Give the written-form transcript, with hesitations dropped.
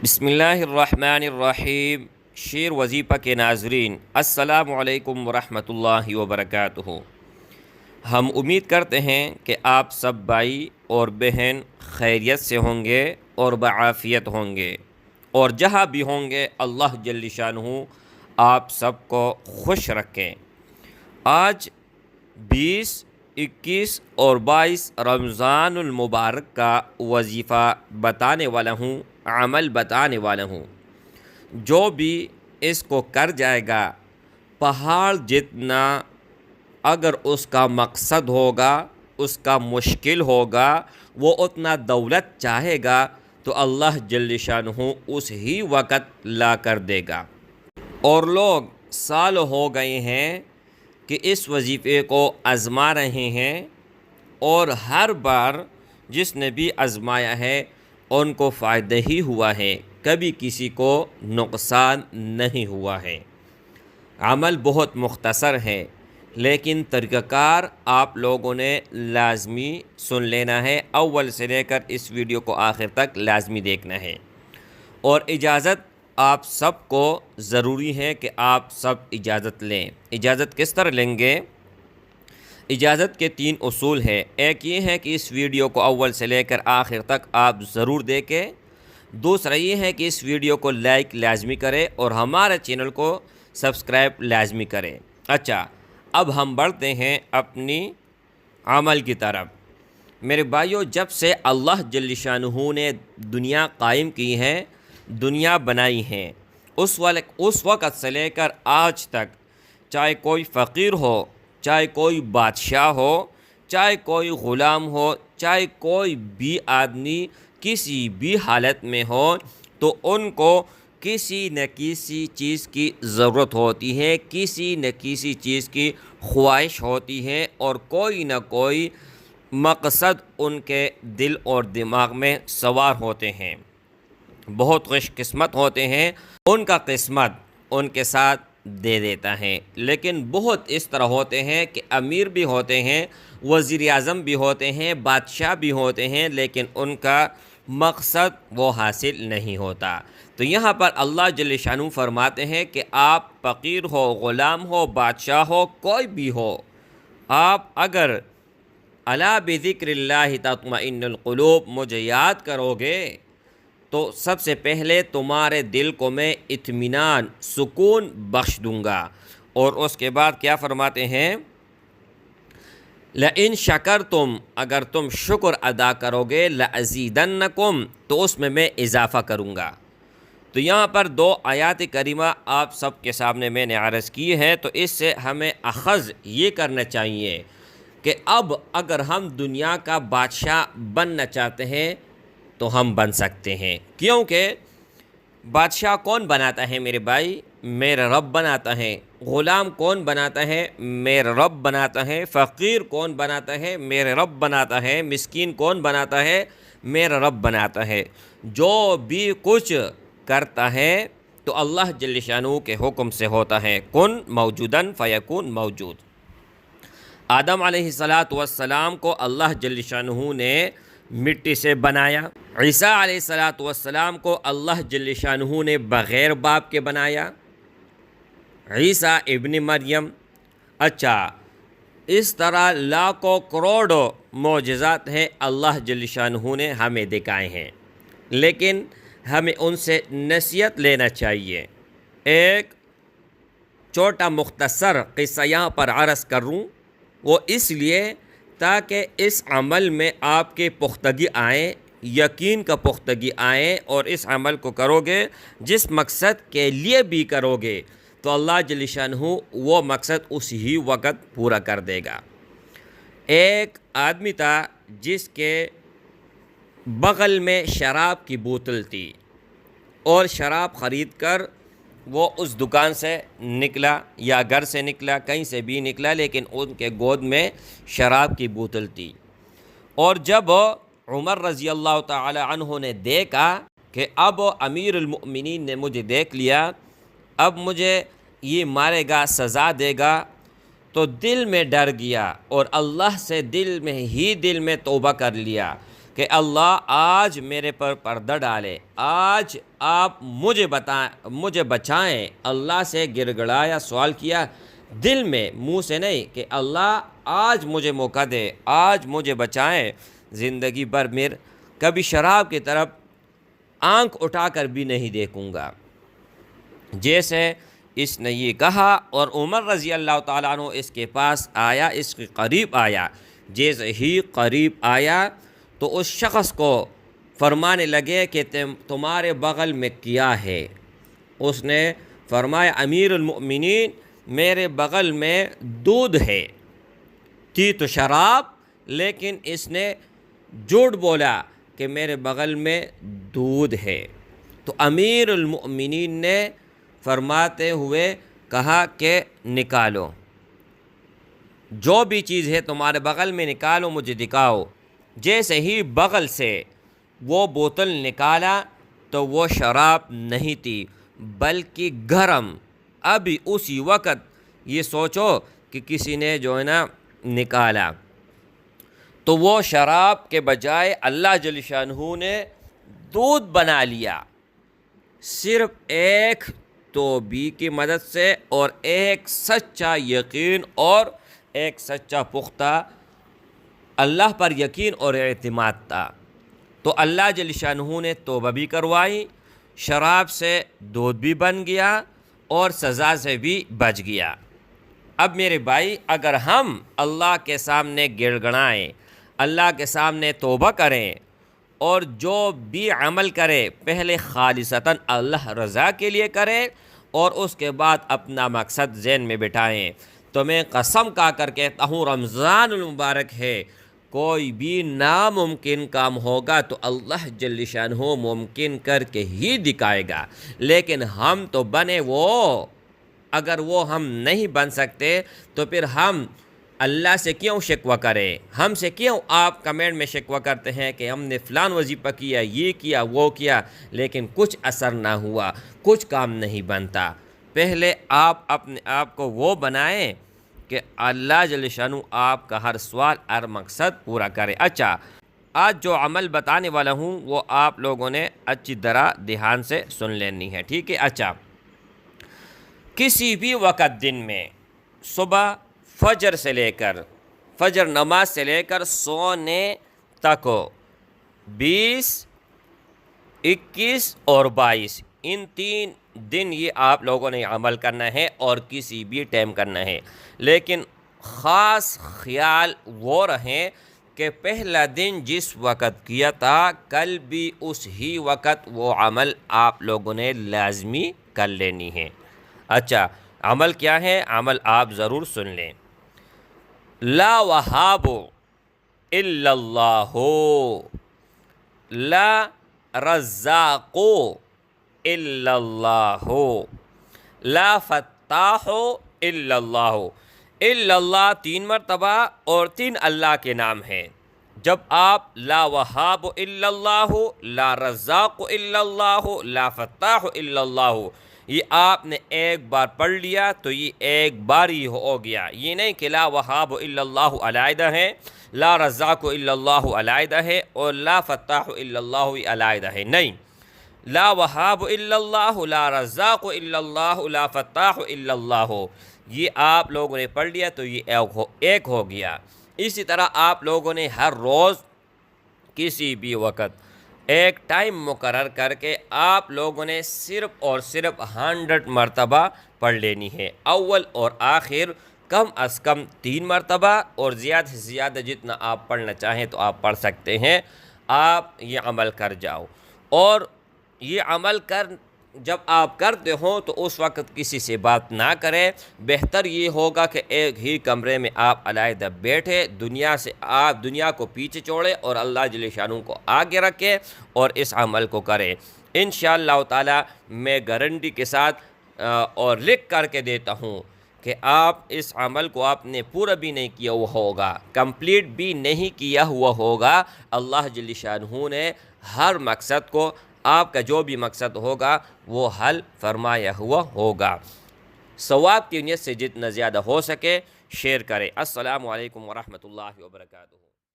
بسم اللہ الرحمن الرحیم۔ شیر وظیفہ کے ناظرین، السلام علیکم ورحمۃ اللہ وبرکاتہ۔ ہم امید کرتے ہیں کہ آپ سب بھائی اور بہن خیریت سے ہوں گے اور بعافیت ہوں گے، اور جہاں بھی ہوں گے اللہ جل شانہ آپ سب کو خوش رکھیں۔ آج 20، 21 اور 22 رمضان المبارک کا وظیفہ بتانے والا ہوں، عمل بتانے والا ہوں۔ جو بھی اس کو کر جائے گا، پہاڑ جتنا اگر اس کا مقصد ہوگا، اس کا مشکل ہوگا، وہ اتنا دولت چاہے گا تو اللہ جل شانہ اس ہی وقت لا کر دے گا۔ اور لوگ سال ہو گئے ہیں کہ اس وظیفے کو آزما رہے ہیں، اور ہر بار جس نے بھی آزمایا ہے ان کو فائدہ ہی ہوا ہے، کبھی کسی کو نقصان نہیں ہوا ہے۔ عمل بہت مختصر ہے، لیکن طریقہ کار آپ لوگوں نے لازمی سن لینا ہے، اول سے لے کر اس ویڈیو کو آخر تک لازمی دیکھنا ہے۔ اور اجازت آپ سب کو ضروری ہے کہ آپ سب اجازت لیں۔ اجازت کس طرح لیں گے؟ اجازت کے 3 اصول ہیں۔ ایک یہ ہے کہ اس ویڈیو کو اول سے لے کر آخر تک آپ ضرور دیکھیں۔ دوسرا یہ ہے کہ اس ویڈیو کو لائک لازمی کریں اور ہمارے چینل کو سبسکرائب لازمی کریں۔ اچھا، اب ہم بڑھتے ہیں اپنی عمل کی طرف۔ میرے بھائیو، جب سے اللہ جل شانہ نے دنیا قائم کی ہے، دنیا بنائی ہے، اس وقت سے لے کر آج تک، چاہے کوئی فقیر ہو، چاہے کوئی بادشاہ ہو، چاہے کوئی غلام ہو، چاہے کوئی بھی آدمی کسی بھی حالت میں ہو، تو ان کو کسی نہ کسی چیز کی ضرورت ہوتی ہے، کسی نہ کسی چیز کی خواہش ہوتی ہے، اور کوئی نہ کوئی مقصد ان کے دل اور دماغ میں سوار ہوتے ہیں۔ بہت خوش قسمت ہوتے ہیں، ان کا قسمت ان کے ساتھ دے دیتا ہے۔ لیکن بہت اس طرح ہوتے ہیں کہ امیر بھی ہوتے ہیں، وزیر اعظم بھی ہوتے ہیں، بادشاہ بھی ہوتے ہیں، لیکن ان کا مقصد وہ حاصل نہیں ہوتا۔ تو یہاں پر اللہ جل شانہ فرماتے ہیں کہ آپ فقیر ہو، غلام ہو، بادشاہ ہو، کوئی بھی ہو، آپ اگر الا بذکر اللہ تطمئن القلوب مجھے یاد کرو گے تو سب سے پہلے تمہارے دل کو میں اطمینان، سکون بخش دوں گا۔ اور اس کے بعد کیا فرماتے ہیں؟ لَإِن شَكَرْتُمْ، اگر تم شکر ادا کرو گے، لَأَزِيدَنَّكُمْ، تو اس میں اضافہ کروں گا۔ تو یہاں پر 2 آیات کریمہ آپ سب کے سامنے میں نے عرض کی ہے، تو اس سے ہمیں اخذ یہ کرنا چاہیے کہ اب اگر ہم دنیا کا بادشاہ بننا چاہتے ہیں تو ہم بن سکتے ہیں، کیونکہ بادشاہ کون بناتا ہے میرے بھائی؟ میرا رب بناتا ہے۔ غلام کون بناتا ہے؟ میرا رب بناتا ہے۔ فقیر کون بناتا ہے؟ میرا رب بناتا ہے۔ مسکین کون بناتا ہے؟ میرا رب بناتا ہے۔ جو بھی کچھ کرتا ہے تو اللہ جل شانہ کے حکم سے ہوتا ہے۔ کن موجوداً فیکون موجود۔ آدم علیہ السلام کو اللہ جل شانہ نے مٹی سے بنایا۔ عیسیٰ علیہ السلام کو اللہ جل شانہ نے بغیر باپ کے بنایا، عیسیٰ ابن مریم۔ اچھا، اس طرح لاکھوں کروڑوں معجزات ہیں اللہ جل شانہ نے ہمیں دکھائے ہیں، لیکن ہمیں ان سے نصیحت لینا چاہیے۔ ایک چھوٹا مختصر قصہ یہاں پر عرض کروں، وہ اس لیے تاکہ اس عمل میں آپ کے پختگی آئیں، یقین کا پختگی آئیں، اور اس عمل کو کرو گے جس مقصد کے لیے بھی کرو گے تو اللہ جل شانہ وہ مقصد اسی وقت پورا کر دے گا۔ ایک آدمی تھا جس کے بغل میں شراب کی بوتل تھی، اور شراب خرید کر وہ اس دکان سے نکلا یا گھر سے نکلا، کہیں سے بھی نکلا، لیکن ان کے گود میں شراب کی بوتل تھی۔ اور جب عمر رضی اللہ تعالی عنہ نے دیکھا کہ اب امیر المؤمنین نے مجھے دیکھ لیا، اب مجھے یہ مارے گا، سزا دے گا، تو دل میں ڈر گیا اور اللہ سے دل میں توبہ کر لیا کہ اللہ آج میرے پر پردہ ڈالے، آج آپ مجھے بچائیں۔ اللہ سے گڑ گڑایا، سوال کیا دل میں، منہ سے نہیں، کہ اللہ آج مجھے موقع دے، آج مجھے بچائیں، زندگی بھر کبھی شراب کی طرف آنکھ اٹھا کر بھی نہیں دیکھوں گا۔ جیسے اس نے یہ کہا، اور عمر رضی اللہ تعالیٰ عنہ اس کے پاس آیا، اس کے قریب آیا۔ جیسے ہی قریب آیا تو اس شخص کو فرمانے لگے کہ تمہارے بغل میں کیا ہے؟ اس نے فرمایا امیر المؤمنین میرے بغل میں دودھ ہے۔ تھی تو شراب، لیکن اس نے جھوٹ بولا کہ میرے بغل میں دودھ ہے۔ تو امیر المؤمنین نے فرماتے ہوئے کہا کہ نکالو، جو بھی چیز ہے تمہارے بغل میں نکالو، مجھے دکھاؤ۔ جیسے ہی بغل سے وہ بوتل نکالا تو وہ شراب نہیں تھی بلکہ گرم۔ ابھی اسی وقت یہ سوچو کہ کسی نے جو ہے نا نکالا، تو وہ شراب کے بجائے اللہ جل شانہ نے دودھ بنا لیا، صرف ایک توبہ کی مدد سے، اور ایک سچا یقین اور ایک سچا پختہ اللہ پر یقین اور اعتماد تھا۔ تو اللہ جل شانہ نے توبہ بھی کروائی، شراب سے دودھ بھی بن گیا اور سزا سے بھی بچ گیا۔ اب میرے بھائی، اگر ہم اللہ کے سامنے گڑ گڑائیں، اللہ کے سامنے توبہ کریں، اور جو بھی عمل کرے پہلے خالصتاً اللہ رضا کے لیے کریں، اور اس کے بعد اپنا مقصد ذہن میں بٹھائیں، تو میں قسم کھا کر کہتا ہوں رمضان المبارک ہے، کوئی بھی ناممکن کام ہوگا تو اللہ جل شانہ ممکن کر کے ہی دکھائے گا۔ لیکن ہم تو بنے وہ، اگر وہ ہم نہیں بن سکتے تو پھر ہم اللہ سے کیوں شکوہ کریں؟ ہم سے کیوں آپ کمنٹ میں شکوہ کرتے ہیں کہ ہم نے فلان وظیفہ کیا، یہ کیا، وہ کیا، لیکن کچھ اثر نہ ہوا، کچھ کام نہیں بنتا؟ پہلے آپ اپنے آپ کو وہ بنائیں کہ اللہ جل شانہ آپ کا ہر سوال، ہر مقصد پورا کرے۔ اچھا، آج جو عمل بتانے والا ہوں وہ آپ لوگوں نے اچھی طرح دھیان سے سن لینی ہے، ٹھیک ہے؟ اچھا، کسی بھی وقت دن میں صبح فجر سے لے کر، فجر نماز سے لے کر سونے تک، 20، 21 اور 22، ان 3 دن یہ آپ لوگوں نے عمل کرنا ہے، اور کسی بھی ٹائم کرنا ہے۔ لیکن خاص خیال وہ رہیں کہ پہلا دن جس وقت کیا تھا کل بھی اس ہی وقت وہ عمل آپ لوگوں نے لازمی کر لینی ہے۔ اچھا، عمل کیا ہے؟ عمل آپ ضرور سن لیں۔ لا وہاب الا اللہ، لا رزاق الا اللہ، لا فتاح الا اللہ۔ الا اللہ 3 مرتبہ، اور 3 اللہ کے نام ہیں۔ جب آپ لا وہاب الا اللہ، لا رزاق الا اللہ، لا فتاح الا اللہ، یہ آپ نے ایک بار پڑھ لیا تو یہ ایک بار ہی ہو گیا۔ یہ نہیں کہ لا وہاب الا اللہ علیحدہ ہے، لا رزاق الا اللہ علیحدہ ہے، اور لا فتاح الا اللہ علیحدہ ہے، نہیں۔ لا وہاب الا اللہ، لا رزاق الا اللہ، لا فتاح الا اللہ، یہ آپ لوگوں نے پڑھ لیا تو یہ ایک ہو گیا۔ اسی طرح آپ لوگوں نے ہر روز کسی بھی وقت ایک ٹائم مقرر کر کے آپ لوگوں نے صرف اور صرف 100 مرتبہ پڑھ لینی ہے، اول اور آخر کم از کم 3 مرتبہ، اور زیادہ سے زیادہ جتنا آپ پڑھنا چاہیں تو آپ پڑھ سکتے ہیں۔ آپ یہ عمل کر جاؤ، اور یہ عمل جب آپ کرتے ہوں تو اس وقت کسی سے بات نہ کریں۔ بہتر یہ ہوگا کہ ایک ہی کمرے میں آپ علیحدہ بیٹھے، دنیا کو پیچھے چھوڑیں اور اللہ جل شانہ کو آگے رکھیں، اور اس عمل کو کریں۔ انشاءاللہ تعالی میں گارنٹی کے ساتھ اور لکھ کر کے دیتا ہوں کہ آپ اس عمل کو آپ نے پورا بھی نہیں کیا ہوا ہوگا، کمپلیٹ بھی نہیں کیا ہوا ہوگا، اللہ جل شانہ نے ہر مقصد کو، آپ کا جو بھی مقصد ہوگا وہ حل فرمایا ہوا ہوگا۔ ثواب کی نیت سے جتنا زیادہ ہو سکے شیئر کریں۔ السلام علیکم ورحمۃ اللہ وبرکاتہ۔